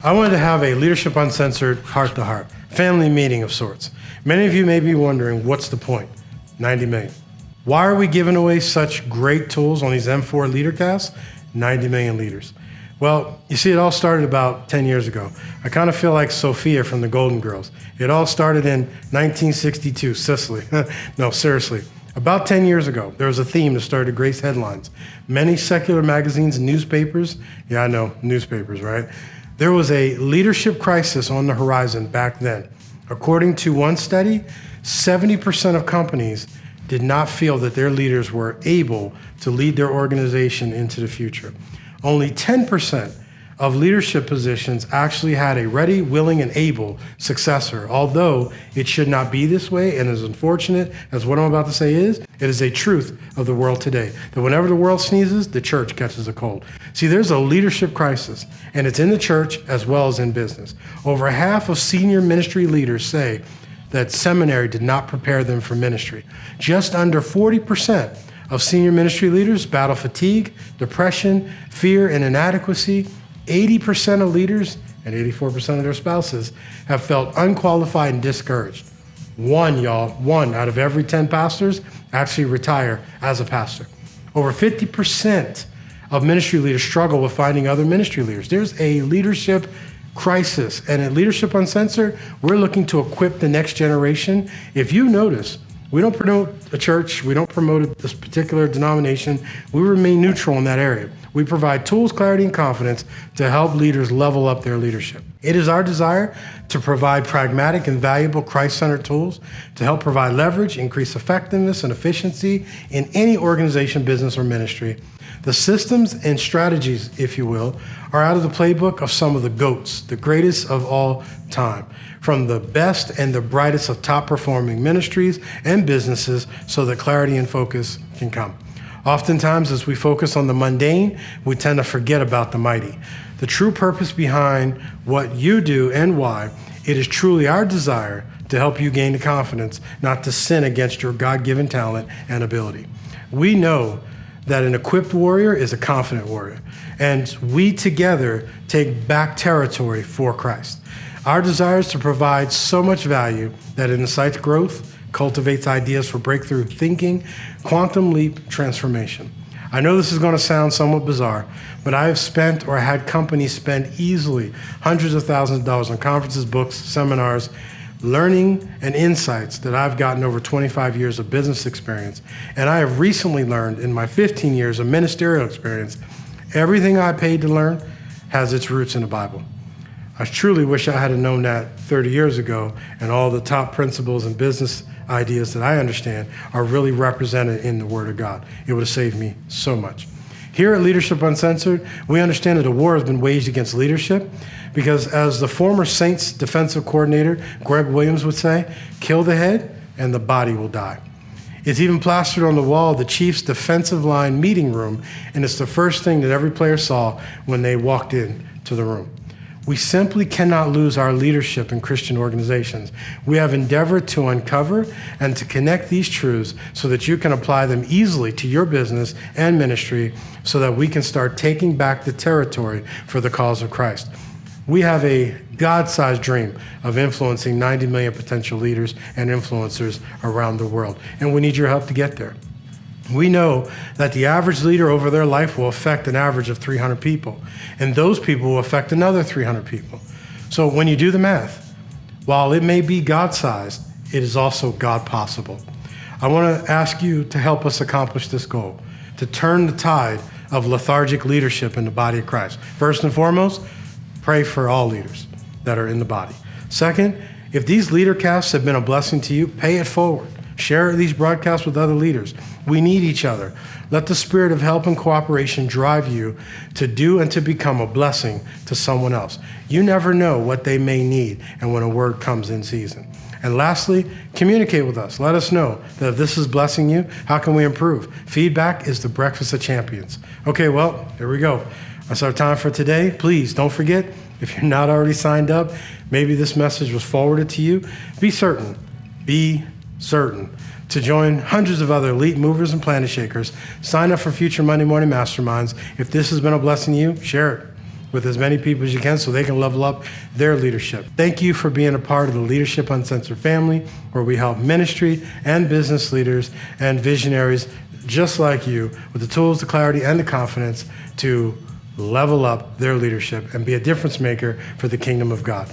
I wanted to have a Leadership Uncensored heart-to-heart, family meeting of sorts. Many of you may be wondering, what's the point? 90 million. Why are we giving away such great tools on these M4 LeaderCasts? 90 million leaders. Well, you see, it all started about 10 years ago. I kind of feel like Sophia from the Golden Girls. It all started in 1962, Sicily. No, seriously. About 10 years ago, there was a theme that started to grace headlines. Many secular magazines and newspapers, yeah, I know, newspapers, right? There was a leadership crisis on the horizon back then. According to one study, 70% of companies did not feel that their leaders were able to lead their organization into the future. Only 10% of leadership positions actually had a ready, willing, and able successor. Although it should not be this way, and as unfortunate as what I'm about to say is, it is a truth of the world today, that whenever the world sneezes, the church catches a cold. See, there's a leadership crisis, and it's in the church as well as in business. Over half of senior ministry leaders say that seminary did not prepare them for ministry. Just under 40% of senior ministry leaders battle fatigue, depression, fear, and inadequacy. 80% of leaders and 84% of their spouses have felt unqualified and discouraged. One out of every 10 pastors actually retire as a pastor. Over 50% of ministry leaders struggle with finding other ministry leaders. There's a leadership crisis, and at Leadership Uncensored, we're looking to equip the next generation. If you notice, we don't promote a church, we don't promote this particular denomination, we remain neutral in that area. We provide tools, clarity, and confidence to help leaders level up their leadership. It is our desire to provide pragmatic and valuable Christ-centered tools to help provide leverage, increase effectiveness and efficiency in any organization, business, or ministry. The systems and strategies, if you will, are out of the playbook of some of the GOATs, the greatest of all time, from the best and the brightest of top-performing ministries and businesses so that clarity and focus can come. Oftentimes, as we focus on the mundane, we tend to forget about the mighty. The true purpose behind what you do and why, it is truly our desire to help you gain the confidence not to sin against your God-given talent and ability. We know that an equipped warrior is a confident warrior, and we together take back territory for Christ. Our desire is to provide so much value that it incites growth, cultivates ideas for breakthrough thinking, quantum leap transformation. I know this is going to sound somewhat bizarre, but I have spent or had companies spend easily hundreds of thousands of dollars on conferences, books, seminars, learning and insights that I've gotten over 25 years of business experience. And I have recently learned in my 15 years of ministerial experience, everything I paid to learn has its roots in the Bible. I truly wish I had known that 30 years ago, and all the top principles and business ideas that I understand are really represented in the Word of God. It would have saved me so much. Here at Leadership Uncensored, we understand that a war has been waged against leadership because, as the former Saints defensive coordinator, Greg Williams, would say, kill the head and the body will die. It's even plastered on the wall of the Chiefs' defensive line meeting room, and it's the first thing that every player saw when they walked into the room. We simply cannot lose our leadership in Christian organizations. We have endeavored to uncover and to connect these truths so that you can apply them easily to your business and ministry so that we can start taking back the territory for the cause of Christ. We have a God-sized dream of influencing 90 million potential leaders and influencers around the world, and we need your help to get there. We know that the average leader over their life will affect an average of 300 people, and those people will affect another 300 people. So when you do the math, while it may be God-sized, it is also God-possible. I want to ask you to help us accomplish this goal, to turn the tide of lethargic leadership in the body of Christ. First and foremost, pray for all leaders that are in the body. Second, if these LeaderCasts have been a blessing to you, pay it forward. Share these broadcasts with other leaders. We need each other. Let the spirit of help and cooperation drive you to do and to become a blessing to someone else. You never know what they may need and when a word comes in season. And lastly, communicate with us. Let us know that if this is blessing you, how can we improve? Feedback is the breakfast of champions. Okay, well, here we go. That's our time for today. Please don't forget, if you're not already signed up, maybe this message was forwarded to you. Be certain to join hundreds of other elite movers and planet shakers. Sign up for future Monday morning masterminds. If this has been a blessing to you, share it. with as many people as you can so they can level up their leadership. Thank you for being a part of the Leadership Uncensored family, where we help ministry and business leaders and visionaries just like you with the tools, the clarity, and the confidence to level up their leadership and be a difference maker for the kingdom of God.